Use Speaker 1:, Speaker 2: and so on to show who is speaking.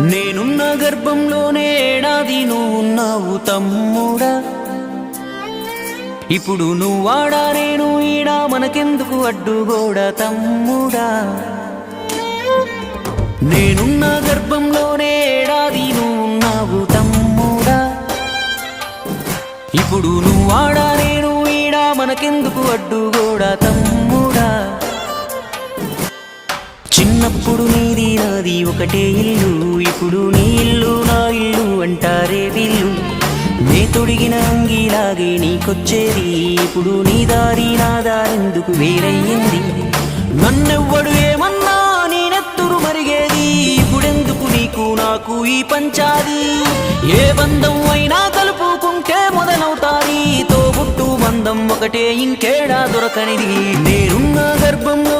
Speaker 1: నేనున్న గర్భంలోనే ఏడాది నువ్వున్నావు తమ్ముడా. ఇప్పుడు నువ్వాడా నేను ఈడా, మనకెందుకు అడ్డుగోడా తమ్ముడా. నేనున్న గర్భంలోనే ఏడాది నువ్వున్నావు తమ్ముడా. ఇప్పుడు నువ్వాడా నేను ఈడా, మనకెందుకు అడ్డుగోడా తమ్ముడా. చిన్నప్పుడు నీది నాది ఒకటే ఇల్లు, ఇప్పుడు నీ ఇల్లు నా ఇల్లు అంటారే వీళ్ళు. నే తొడిగిన అంగీలాగే నీకొచ్చేది, ఇప్పుడు నీ దారి నా దారెందుకు వేరయ్యింది. నన్నెవ్వడు ఏమన్నా నేనెత్తురు మరిగేది, ఇప్పుడెందుకు నీకు నాకు ఈ పంచాది. ఏ బంధం అయినా కలుపుకుంటే మొదలవుతాది, తోబుట్టు బంధం ఒకటే ఇంకేడా దొరకనిది. నేనున్న గర్భంలో